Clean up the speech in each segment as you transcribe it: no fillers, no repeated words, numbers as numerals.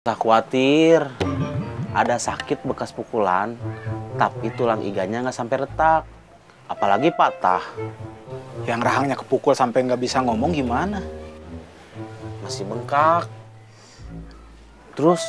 Tak khawatir, ada sakit bekas pukulan, tapi tulang iganya nggak sampai retak, apalagi patah. Yang rahangnya kepukul sampai nggak bisa ngomong gimana? Masih bengkak. Terus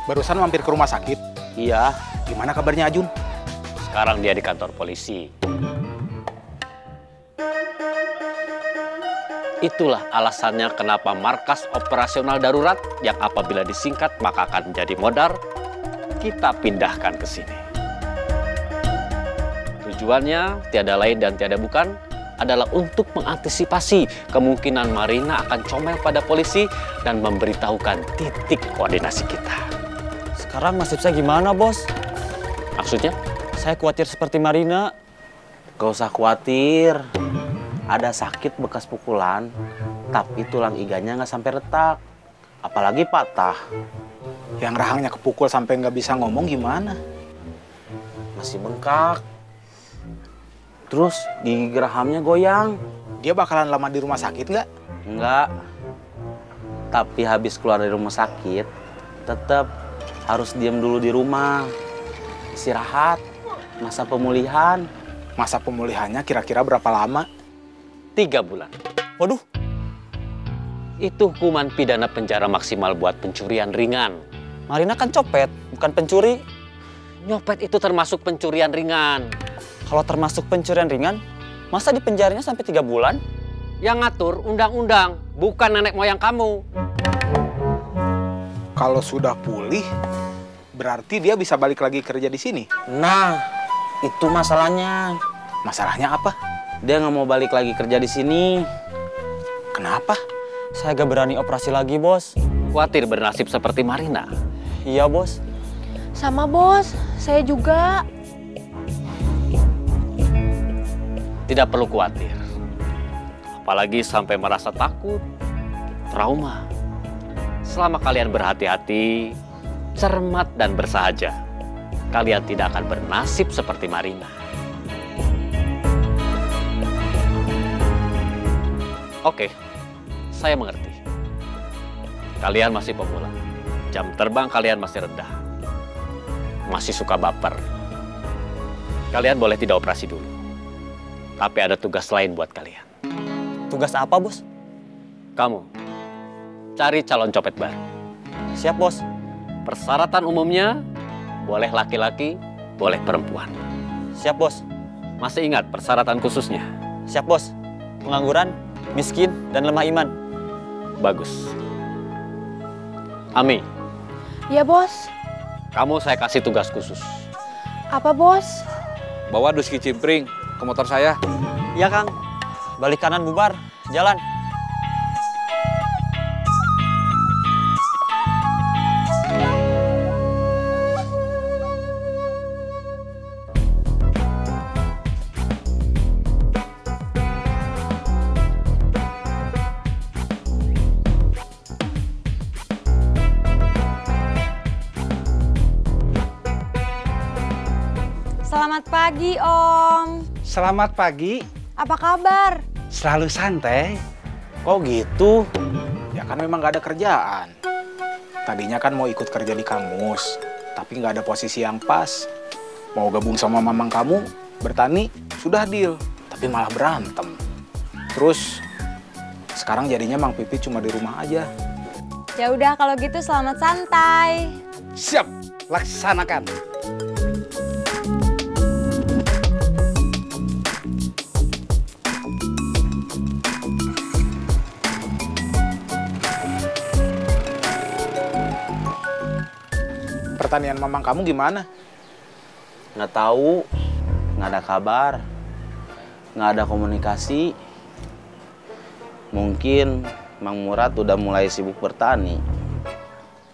barusan mampir ke rumah sakit. iya, Gimana kabarnya Ajun? Sekarang dia di kantor polisi. Itulah alasannya kenapa markas operasional darurat yang apabila disingkat maka akan menjadi Modar, kita pindahkan ke sini. Tujuannya tiada lain dan tiada bukan adalah untuk mengantisipasi kemungkinan Marina akan comel pada polisi dan memberitahukan titik koordinasi kita. Sekarang nasib saya gimana, Bos? Maksudnya? Saya khawatir seperti Marina. gak usah khawatir, ada sakit bekas pukulan, tapi tulang iganya nggak sampai retak, apalagi patah. Yang rahangnya kepukul sampai nggak bisa ngomong gimana? Masih bengkak. Terus gigi gerahamnya goyang. Dia bakalan lama di rumah sakit nggak? Enggak. Tapi habis keluar dari rumah sakit, tetap harus diam dulu di rumah. Istirahat, masa pemulihan. Masa pemulihannya kira-kira berapa lama? 3 bulan. Waduh, Itu hukuman pidana penjara maksimal buat pencurian ringan. Marina kan copet, bukan pencuri. Nyopet itu termasuk pencurian ringan. Kalau termasuk pencurian ringan, masa di penjaranya sampai 3 bulan? Yang ngatur undang-undang, bukan nenek moyang kamu. Kalau sudah pulih, berarti dia bisa balik lagi kerja di sini. Nah, itu masalahnya. Masalahnya apa? Dia nggak mau balik lagi kerja di sini. Kenapa? Saya gak berani operasi lagi, Bos. Khawatir bernasib seperti Marina. Iya, Bos. Sama bos, saya juga. Tidak perlu khawatir. Apalagi sampai merasa takut, trauma. Selama kalian berhati-hati, cermat dan bersahaja, kalian tidak akan bernasib seperti Marina. Oke, saya mengerti. Kalian masih pemula. Jam terbang kalian masih rendah. Masih suka baper. Kalian boleh tidak operasi dulu. Tapi ada tugas lain buat kalian. Tugas apa, Bos? Kamu, cari calon copet baru. Siap, Bos. Persyaratan umumnya, boleh laki-laki, boleh perempuan. Siap, Bos. Masih ingat persyaratan khususnya? Siap, Bos. Pengangguran, miskin, dan lemah iman. Bagus. Ami, Ya bos. kamu saya kasih tugas khusus. Apa bos? Bawa dus kicimpring ke motor saya. Iya, Kang. Balik kanan bubar. Jalan. Selamat pagi Om. Selamat pagi. Apa kabar? Selalu santai. Kok gitu? Ya kan memang nggak ada kerjaan. Tadinya kan mau ikut kerja di kamus, tapi nggak ada posisi yang pas. Mau gabung sama mamang kamu, bertani, sudah deal. Tapi malah berantem. Terus, sekarang jadinya Mang Pipit cuma di rumah aja. Ya udah kalau gitu selamat santai. Siap, laksanakan. Pertanian mamang kamu gimana? Nggak tahu, nggak ada kabar, nggak ada komunikasi. Mungkin Mang Murad udah mulai sibuk bertani.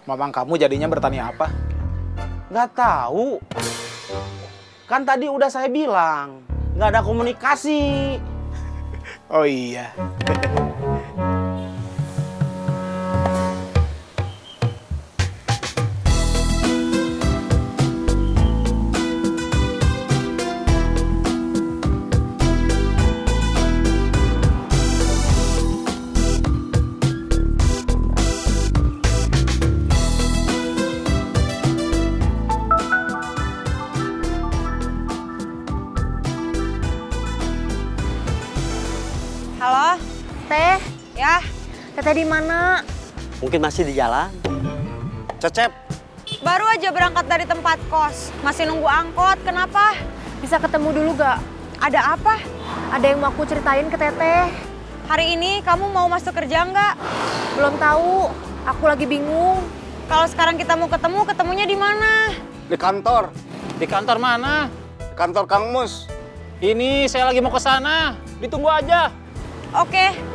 Mamang kamu jadinya bertani apa? Nggak tahu. Kan tadi udah saya bilang, nggak ada komunikasi. Oh iya. Halo, Teh, ya. Teteh di mana? Mungkin masih di jalan. Cecep, Baru aja berangkat dari tempat kos. Masih nunggu angkot, kenapa? Bisa ketemu dulu gak? Ada apa? Ada yang mau aku ceritain ke Teteh. Hari ini kamu mau masuk kerja nggak? Belum tahu, aku lagi bingung. Kalau sekarang kita mau ketemu, ketemunya di mana? Di kantor. Di kantor mana? Di kantor Kang Mus. Ini saya lagi mau ke sana. Ditunggu aja. Oke.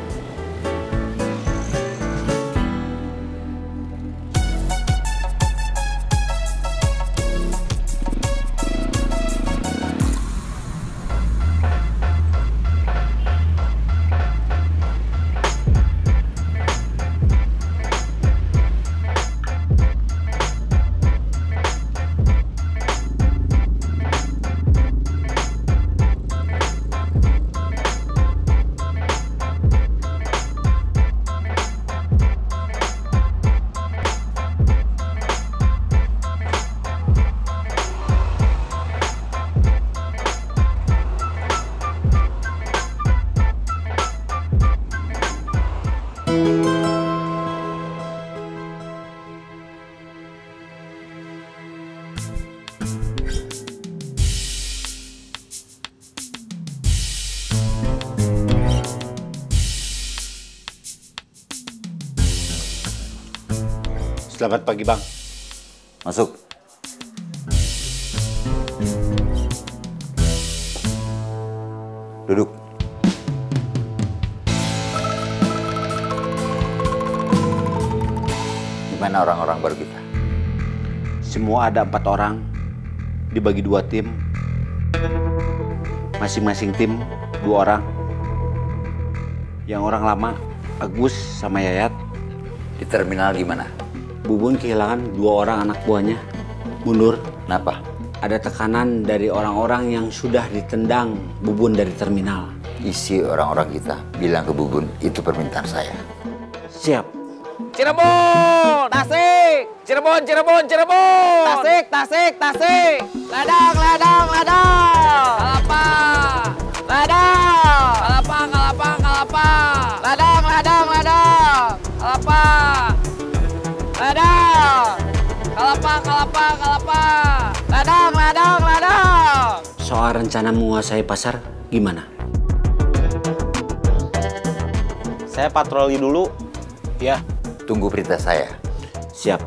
Selamat pagi, Bang. Masuk. Duduk. Gimana orang-orang baru kita? Semua ada 4 orang, dibagi 2 tim. Masing-masing tim 2 orang. Yang orang lama, Agus sama Yayat. Di terminal gimana? Bubun kehilangan 2 orang anak buahnya. Mundur. Kenapa? Ada tekanan dari orang-orang yang sudah ditendang Bubun dari terminal. Isi orang-orang kita bilang ke Bubun, itu permintaan saya. Siap. Cirebon, Tasik. Cirebon, Cirebon, Cirebon. Tasik, Tasik, Tasik. Ladang, ladang, ladang. Kalapa. Ladang. Kalapa, kalapa, kalapa. Ladang, ladang, ladang. Kalapa. Ladang. Kalapa, kalapa, kalapa. Ladang, ladang, ladang. Soal rencana menguasai pasar gimana? Saya patroli dulu. Ya, Tunggu perintah saya. Siap.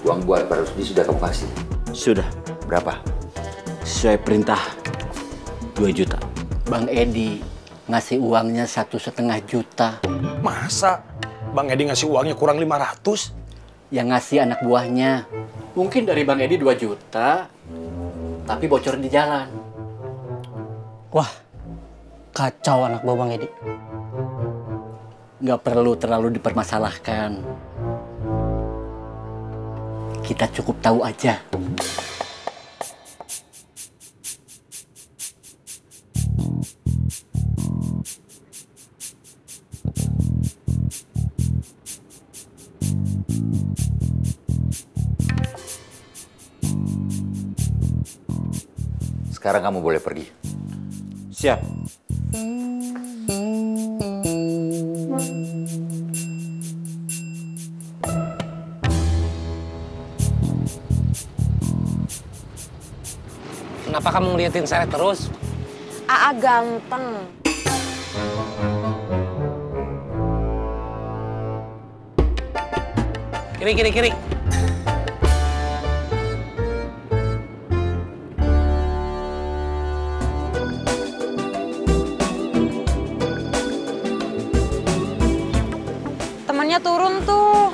Uang buat Pak Rusdi sudah kamu kasih? Sudah. Berapa? Sesuai perintah 2 juta. Bang Edi ngasih uangnya 1,5 juta. Masa? Bang Edi ngasih uangnya kurang 500? Yang ngasih anak buahnya. Mungkin dari Bang Edi 2 juta, tapi bocor di jalan. Wah, kacau anak buah Bang Edi. Nggak perlu terlalu dipermasalahkan. Kita cukup tahu aja. Sekarang kamu boleh pergi. Siap. Kenapa kamu ngeliatin saya terus? Aa ganteng. Kiri, kiri, kiri. Temannya turun tuh.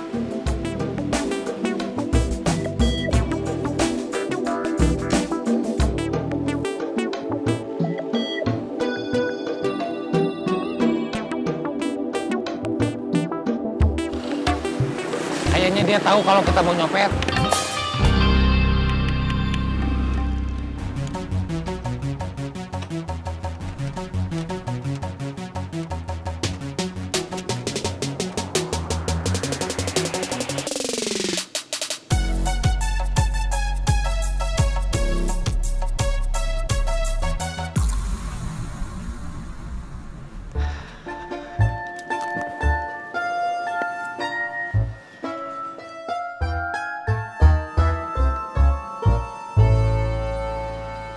Kayaknya dia tahu kalau kita mau nyopet.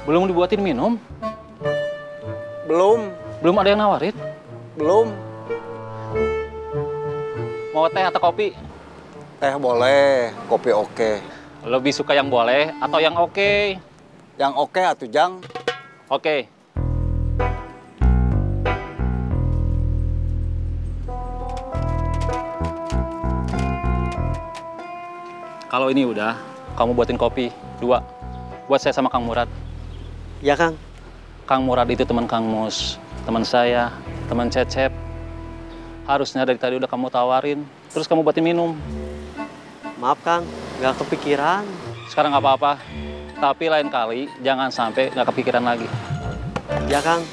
Belum dibuatin minum? Belum. Belum ada yang nawarin? Belum. Mau teh atau kopi? Teh boleh, kopi oke. Lebih suka yang boleh atau yang oke? Yang oke atuh, Jang. Oke. Kalau ini udah, kamu buatin kopi 2. Buat saya sama Kang Murad. Ya, Kang. Kang Murad itu teman Kang Mus, teman saya, teman Cecep. Harusnya dari tadi udah kamu tawarin, terus kamu buatin minum. Maaf, Kang. Nggak kepikiran. Sekarang nggak apa-apa, tapi lain kali jangan sampai nggak kepikiran lagi. Ya, Kang.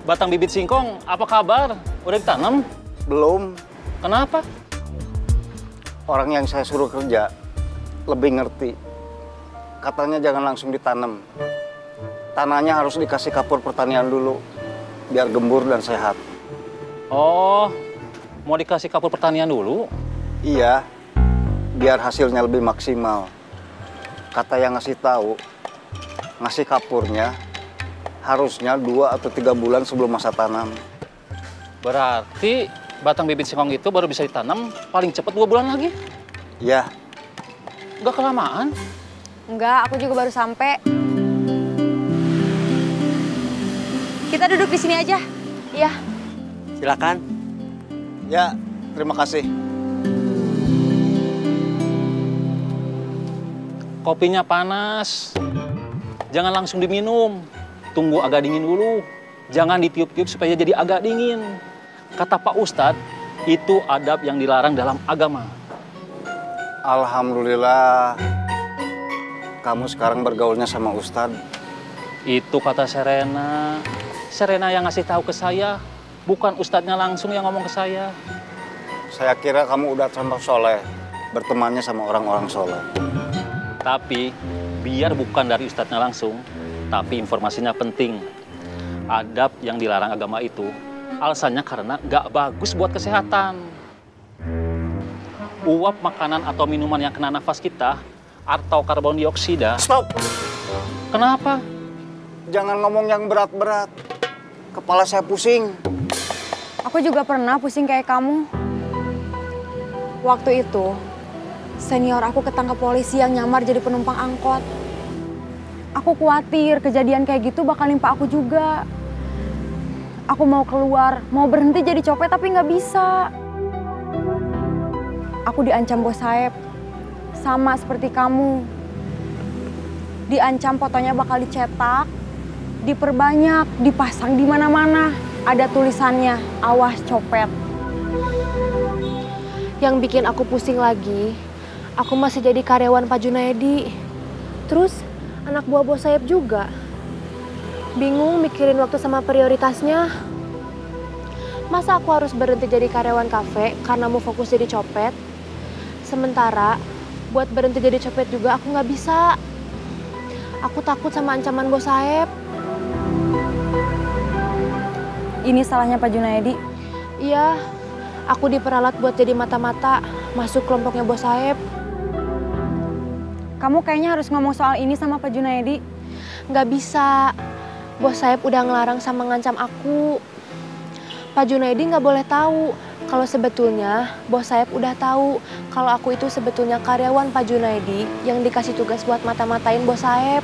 Batang bibit singkong, apa kabar? Udah ditanam? Belum. Kenapa? Orang yang saya suruh kerja lebih ngerti. Katanya jangan langsung ditanam. Tanahnya harus dikasih kapur pertanian dulu, biar gembur dan sehat. Oh, mau dikasih kapur pertanian dulu? Iya, biar hasilnya lebih maksimal. Kata yang ngasih tahu, ngasih kapurnya harusnya 2 atau 3 bulan sebelum masa tanam. Berarti batang bibit singkong itu baru bisa ditanam paling cepat 2 bulan lagi? Iya. Nggak kelamaan? Enggak, aku juga baru sampai. Kita duduk di sini aja. Iya. Silakan. Ya, terima kasih. Kopinya panas. Jangan langsung diminum. Tunggu agak dingin dulu. Jangan ditiup-tiup supaya jadi agak dingin. Kata Pak Ustadz, itu adab yang dilarang dalam agama. Alhamdulillah. Kamu sekarang bergaulnya sama Ustadz. Itu kata Serena. Serena yang ngasih tahu ke saya. Bukan Ustadznya langsung yang ngomong ke saya. Saya kira kamu udah contoh soleh. Bertemannya sama orang-orang soleh. Tapi, biar bukan dari Ustadznya langsung, tapi informasinya penting. Adab yang dilarang agama itu, alasannya karena nggak bagus buat kesehatan. Uap makanan atau minuman yang kena nafas kita, atau karbon dioksida. Stop! Kenapa? Jangan ngomong yang berat-berat. Kepala saya pusing. Aku juga pernah pusing kayak kamu. Waktu itu, senior aku ketangkap polisi yang nyamar jadi penumpang angkot. Aku khawatir kejadian kayak gitu bakal nimpa aku juga. Aku mau keluar, mau berhenti jadi copet tapi nggak bisa. Aku diancam bos Saeb, sama seperti kamu. Diancam fotonya bakal dicetak, diperbanyak, dipasang di mana-mana. Ada tulisannya, awas copet. Yang bikin aku pusing lagi, aku masih jadi karyawan Pak Junaedi. Terus anak buah bos Saeb juga. Bingung mikirin waktu sama prioritasnya. Masa aku harus berhenti jadi karyawan kafe karena mau fokus jadi copet? Sementara buat berhenti jadi copet juga aku nggak bisa. Aku takut sama ancaman bos Saeb. Ini salahnya Pak Junaedi. Iya, aku diperalat buat jadi mata-mata masuk kelompoknya bos Saeb. Kamu kayaknya harus ngomong soal ini sama Pak Junaedi. Nggak bisa. Bos Saeb udah ngelarang sama ngancam aku. Pak Junaedi nggak boleh tahu kalau sebetulnya bos Saeb udah tahu kalau aku itu sebetulnya karyawan Pak Junaedi yang dikasih tugas buat mata-matain bos Saeb.